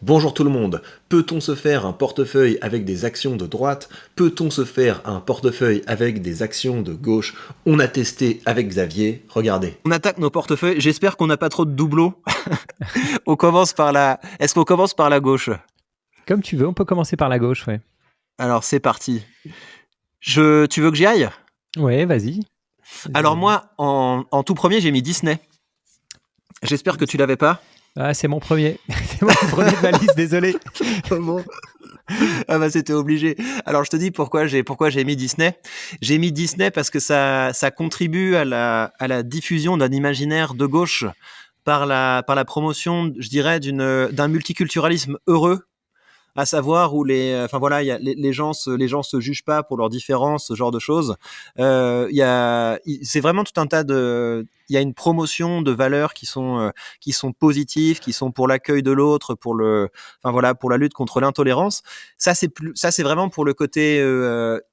Bonjour tout le monde. Peut-on se faire un portefeuille avec des actions de droite? Peut-on se faire un portefeuille avec des actions de gauche? On a testé avec Xavier, regardez. On attaque nos portefeuilles. J'espère qu'on n'a pas trop de doublons. On commence par la. Est-ce qu'on commence par la gauche? Comme tu veux, on peut commencer par la gauche, ouais. Alors c'est parti. Tu veux que j'y aille? Ouais, vas-y. Alors moi, en tout premier, j'ai mis Disney. J'espère que tu l'avais pas. Ah, c'est mon premier. C'est mon premier de ma liste, désolé. Comment? Ah bah c'était obligé. Alors je te dis pourquoi j'ai mis Disney. J'ai mis Disney parce que ça contribue à la diffusion d'un imaginaire de gauche par la promotion, je dirais, d'un multiculturalisme heureux, à savoir où enfin voilà, les gens se jugent pas pour leurs différences, ce genre de choses. C'est vraiment tout un tas il y a une promotion de valeurs qui sont positives, qui sont pour l'accueil de l'autre, enfin voilà, pour la lutte contre l'intolérance. Ça c'est vraiment pour le côté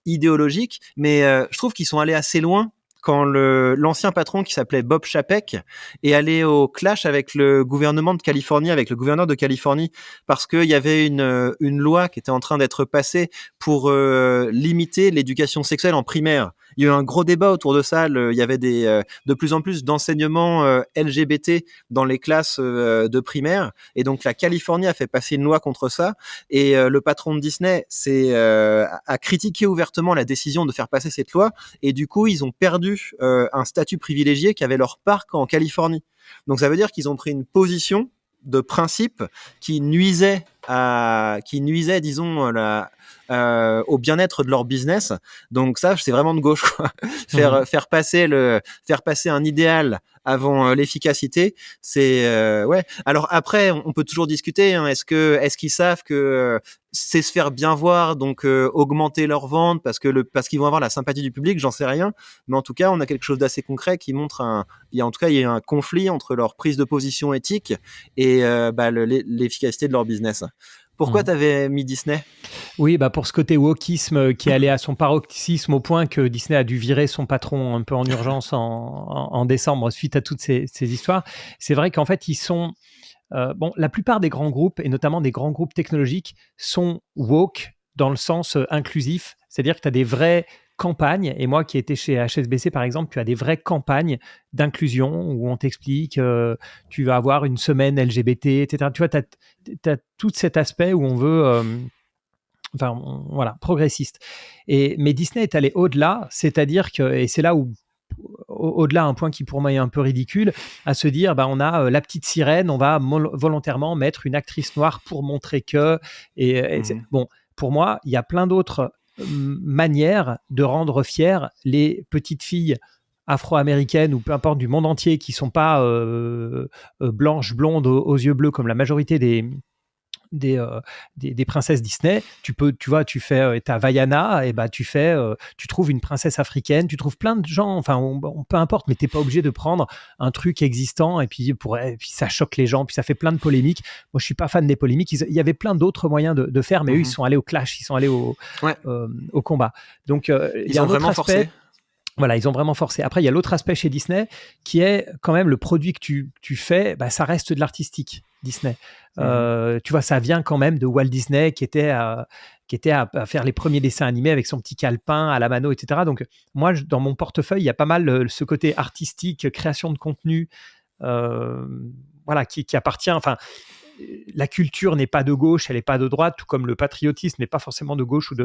idéologique, mais je trouve qu'ils sont allés assez loin quand l'ancien patron qui s'appelait Bob Chapek est allé au clash avec le gouvernement de Californie, avec le gouverneur de Californie, parce qu'il y avait une loi qui était en train d'être passée pour limiter l'éducation sexuelle en primaire. Il y a eu un gros débat autour de ça. Il y avait de plus en plus d'enseignements LGBT dans les classes de primaire. Et donc, la Californie a fait passer une loi contre ça. Et le patron de Disney a critiqué ouvertement la décision de faire passer cette loi. Et du coup, ils ont perdu un statut privilégié qu'avait leur parc en Californie. Donc, ça veut dire qu'ils ont pris une position de principe qui nuisait, disons, au bien-être de leur business. Donc ça, c'est vraiment de gauche, quoi. Faire passer un idéal avant l'efficacité, c'est ouais. Alors après, on peut toujours discuter. Hein, est-ce qu'ils savent que c'est se faire bien voir, donc augmenter leurs ventes parce qu'ils vont avoir la sympathie du public? J'en sais rien. Mais en tout cas, on a quelque chose d'assez concret qui montre il y a un conflit entre leur prise de position éthique et l'efficacité de leur business. Pourquoi t'avais mis Disney? Oui, pour ce côté wokisme qui allait à son paroxysme au point que Disney a dû virer son patron un peu en urgence en décembre suite à toutes ces histoires. C'est vrai qu'en fait, ils sont... la plupart des grands groupes, et notamment des grands groupes technologiques, sont woke dans le sens inclusif. C'est-à-dire que tu as des vraies campagnes, et moi qui étais chez HSBC par exemple, tu as des vraies campagnes d'inclusion où on t'explique, tu vas avoir une semaine LGBT, etc. Tu vois, tu as tout cet aspect où on veut... voilà, progressiste. Mais Disney est allé au-delà, c'est-à-dire que, et c'est là où au-delà, un point qui pour moi est un peu ridicule, à se dire, on a la petite sirène, on va volontairement mettre une actrice noire pour montrer que... Bon, pour moi, il y a plein d'autres manières de rendre fières les petites filles afro-américaines ou peu importe du monde entier qui sont pas blanches, blondes, aux yeux bleus comme la majorité des princesses Disney. Tu fais ta Vaiana, et tu trouves une princesse africaine, tu trouves plein de gens, enfin peu importe, mais t'es pas obligé de prendre un truc existant et puis ça choque les gens, puis ça fait plein de polémiques. Moi je suis pas fan des polémiques, il y avait plein d'autres moyens de faire, mais eux ils sont allés au clash, ils sont allés au combat. Donc il y a un autre aspect. Forcé. Voilà, ils ont vraiment forcé. Après, il y a l'autre aspect chez Disney qui est quand même le produit que tu fais, ça reste de l'artistique, Disney. Tu vois, ça vient quand même de Walt Disney qui était à faire les premiers dessins animés avec son petit calepin à la mano, etc. Donc, moi, dans mon portefeuille, il y a pas mal ce côté artistique, création de contenu, qui appartient... Enfin, la culture n'est pas de gauche, elle n'est pas de droite, tout comme le patriotisme n'est pas forcément de gauche ou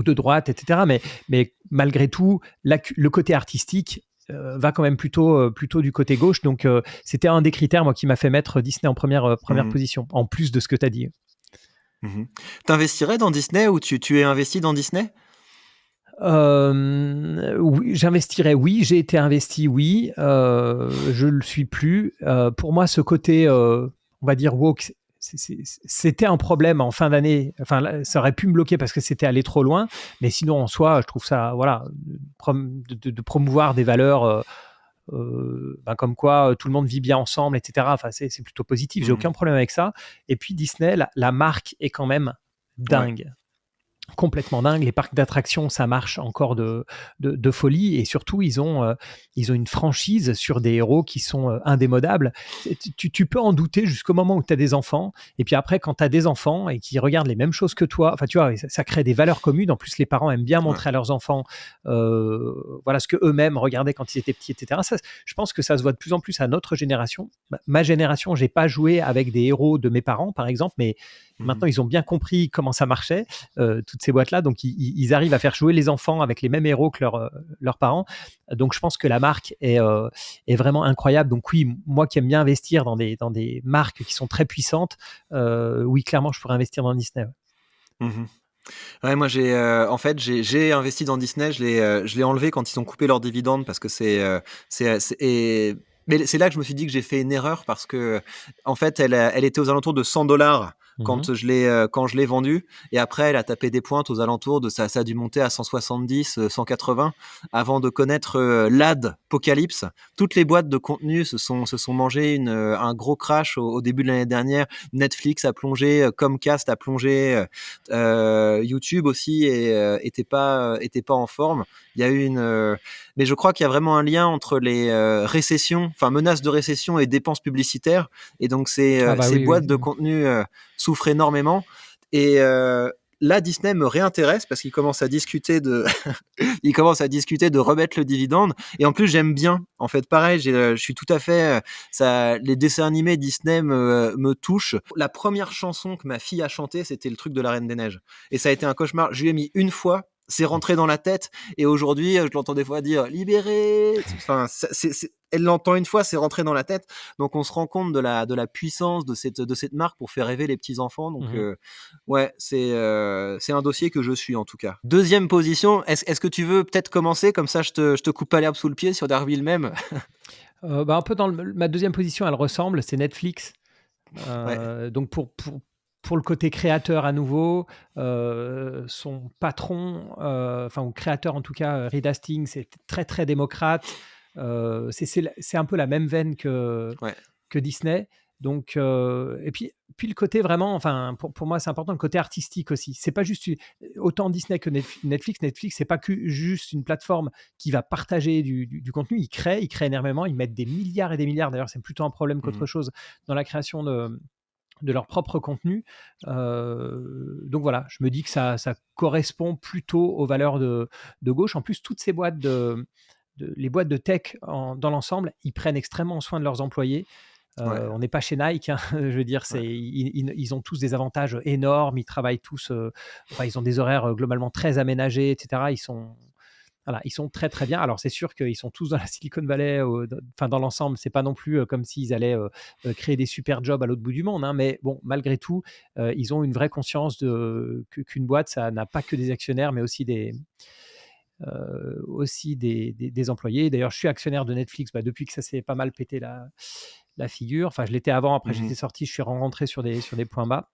de droite, etc. Mais malgré tout, le côté artistique va quand même plutôt du côté gauche. Donc, c'était un des critères, moi, qui m'a fait mettre Disney en première position, en plus de ce que tu as dit. T'investirais dans Disney ou tu es investi dans Disney? Oui, j'investirais, oui. J'ai été investi, oui. Je ne le suis plus. Pour moi, ce côté, on va dire, woke, c'était un problème en fin d'année. Enfin, ça aurait pu me bloquer parce que c'était allé trop loin. Mais sinon, en soi, je trouve ça, voilà, de promouvoir des valeurs comme quoi tout le monde vit bien ensemble, etc. Enfin, c'est plutôt positif. J'ai aucun problème avec ça. Et puis Disney, la marque est quand même dingue. Ouais. complètement dingue. Les parcs d'attractions, ça marche encore de folie. Et surtout, ils ont une franchise sur des héros qui sont indémodables. Tu peux en douter jusqu'au moment où tu as des enfants. Et puis après, quand tu as des enfants et qui regardent les mêmes choses que toi, enfin, tu vois, ça crée des valeurs communes. En plus, les parents aiment bien montrer à leurs enfants voilà, ce qu'eux-mêmes regardaient quand ils étaient petits, etc. Ça, je pense que ça se voit de plus en plus à notre génération. Ma génération, j'ai pas joué avec des héros de mes parents, par exemple, mais maintenant, ils ont bien compris comment ça marchait, toutes ces boîtes-là. Donc, ils arrivent à faire jouer les enfants avec les mêmes héros que leurs parents. Donc, je pense que la marque est vraiment incroyable. Donc, oui, moi qui aime bien investir dans des marques qui sont très puissantes, oui, clairement, je pourrais investir dans Disney. Mhm. Ouais, moi en fait j'ai investi dans Disney, je l'ai enlevé quand ils ont coupé leurs dividendes parce que mais c'est là que je me suis dit que j'ai fait une erreur parce que en fait elle était aux alentours de $100 quand je l'ai vendue, et après elle a tapé des pointes aux alentours de ça a dû monter à 170, 180 avant de connaître l'Apocalypse. Toutes les boîtes de contenu se sont mangées un gros crash au début de l'année dernière. Netflix a plongé, Comcast a plongé, YouTube aussi était pas en forme. Il y a eu mais je crois qu'il y a vraiment un lien entre les menaces de récession et dépenses publicitaires, et donc ces boîtes de contenu souffrent énormément. Et là, Disney me réintéresse parce qu'il commence à discuter de remettre le dividende. Et en plus, j'aime bien. En fait, pareil, je suis tout à fait les dessins animés Disney me touchent. La première chanson que ma fille a chantée, c'était le truc de la Reine des Neiges. Et ça a été un cauchemar. Je lui ai mis une fois. C'est rentré dans la tête, et aujourd'hui je l'entends des fois dire libéré. Enfin, elle l'entend une fois, c'est rentré dans la tête. Donc on se rend compte de la puissance de cette marque pour faire rêver les petits enfants. Donc ouais, c'est un dossier que je suis en tout cas. Deuxième position, est-ce que tu veux peut-être commencer comme ça, je te coupe pas l'herbe sous le pied sur Darwin même. Un peu ma deuxième position, elle ressemble, c'est Netflix. Donc pour le côté créateur à nouveau, son patron, ou créateur en tout cas, Reed Hastings, c'est très très démocrate. C'est un peu la même veine que Disney. Donc, et puis le côté vraiment, pour moi c'est important, le côté artistique aussi. C'est pas juste autant Disney que Netflix. Netflix, c'est pas que juste une plateforme qui va partager du contenu. Ils créent énormément, ils mettent des milliards et des milliards. D'ailleurs, c'est plutôt un problème qu'autre chose dans la création de leur propre contenu. Donc voilà, je me dis que ça correspond plutôt aux valeurs de gauche. En plus, toutes ces boîtes les boîtes de tech dans l'ensemble, ils prennent extrêmement soin de leurs employés. On n'est pas chez Nike, hein. Je veux dire, ils ont tous des avantages énormes, ils travaillent tous, ils ont des horaires globalement très aménagés, etc. Ils sont très très bien. Alors c'est sûr qu'ils sont tous dans la Silicon Valley, dans l'ensemble, c'est pas non plus comme s'ils allaient créer des super jobs à l'autre bout du monde, hein, mais bon, malgré tout, ils ont une vraie conscience qu'une boîte, ça n'a pas que des actionnaires, mais aussi des employés. D'ailleurs, je suis actionnaire de Netflix depuis que ça s'est pas mal pété la figure. Enfin, je l'étais avant, après j'étais sorti, je suis rentré sur des points bas.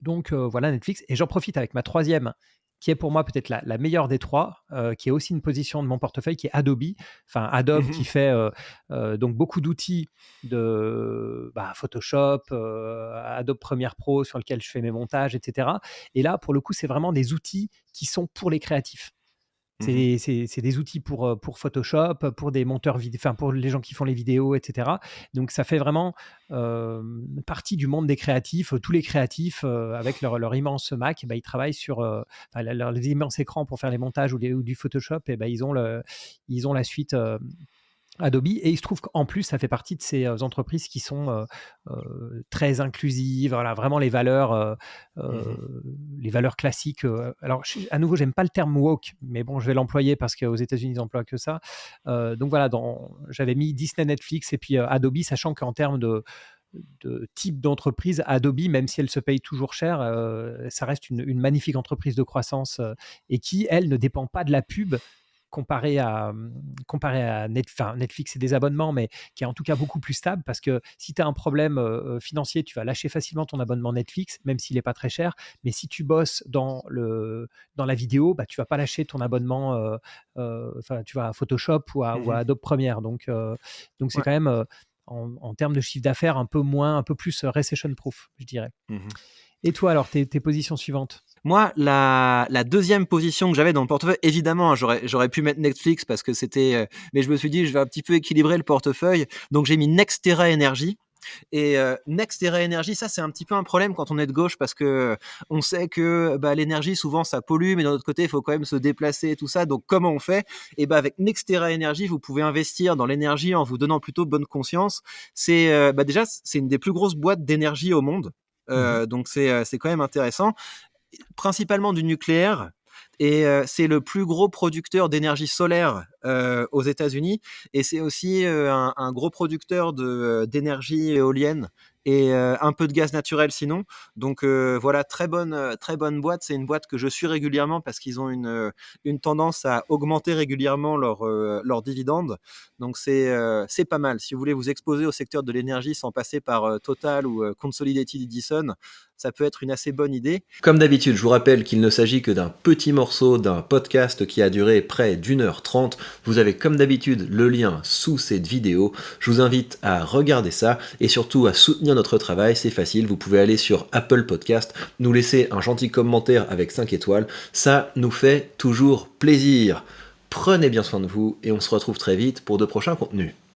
Donc voilà Netflix. Et j'en profite avec ma troisième, qui est pour moi peut-être la meilleure des trois, qui est aussi une position de mon portefeuille, qui est Adobe. Adobe qui fait donc beaucoup d'outils de Photoshop, Adobe Premiere Pro sur lequel je fais mes montages, etc. Et là, pour le coup, c'est vraiment des outils qui sont pour les créatifs. C'est des outils pour Photoshop, pour des monteurs vidéo, pour les gens qui font les vidéos, etc. Donc ça fait vraiment partie du monde des créatifs. Tous les créatifs, avec leur immense Mac, ils travaillent sur leurs immenses écrans pour faire les montages ou du Photoshop. Et ils ont la suite Adobe, et il se trouve qu'en plus ça fait partie de ces entreprises qui sont très inclusives, voilà, vraiment les valeurs classiques. Alors à nouveau, j'aime pas le terme woke, mais bon, je vais l'employer parce qu'aux États-Unis ils emploient que ça. Donc voilà, j'avais mis Disney, Netflix et puis Adobe, sachant qu'en termes de type d'entreprise, Adobe, même si elle se paye toujours cher, ça reste une magnifique entreprise de croissance, et qui, elle, ne dépend pas de la pub, comparé à Netflix, c'est des abonnements, mais qui est en tout cas beaucoup plus stable, parce que si tu as un problème financier, tu vas lâcher facilement ton abonnement Netflix, même s'il n'est pas très cher. Mais si tu bosses dans la vidéo, tu vas pas lâcher ton abonnement tu vas à Photoshop ou à Adobe Premiere. Donc c'est quand même en termes de chiffre d'affaires un peu plus recession proof, je dirais. Mhm. Et toi alors, tes positions suivantes? Moi, la deuxième position que j'avais dans le portefeuille, évidemment, hein, j'aurais pu mettre Netflix parce que c'était, mais je me suis dit, je vais un petit peu équilibrer le portefeuille. Donc, j'ai mis NextEra Energy. Et NextEra Energy, ça c'est un petit peu un problème quand on est de gauche parce que on sait que l'énergie souvent ça pollue, mais d'un autre côté il faut quand même se déplacer et tout ça. Donc comment on fait? Et avec NextEra Energy, vous pouvez investir dans l'énergie en vous donnant plutôt bonne conscience. C'est déjà c'est une des plus grosses boîtes d'énergie au monde. Donc c'est quand même intéressant, principalement du nucléaire. Et c'est le plus gros producteur d'énergie solaire aux États-Unis, et c'est aussi un gros producteur d'énergie éolienne et un peu de gaz naturel sinon. Donc voilà, très bonne boîte. C'est une boîte que je suis régulièrement parce qu'ils ont une tendance à augmenter régulièrement leurs dividendes. Donc c'est pas mal. Si vous voulez vous exposer au secteur de l'énergie sans passer par Total ou Consolidated Edison, ça peut être une assez bonne idée. Comme d'habitude, je vous rappelle qu'il ne s'agit que d'un petit morceau d'un podcast qui a duré près d'1h30. Vous avez comme d'habitude le lien sous cette vidéo. Je vous invite à regarder ça et surtout à soutenir notre travail. C'est facile, vous pouvez aller sur Apple Podcast, nous laisser un gentil commentaire avec 5 étoiles. Ça nous fait toujours plaisir. Prenez bien soin de vous et on se retrouve très vite pour de prochains contenus.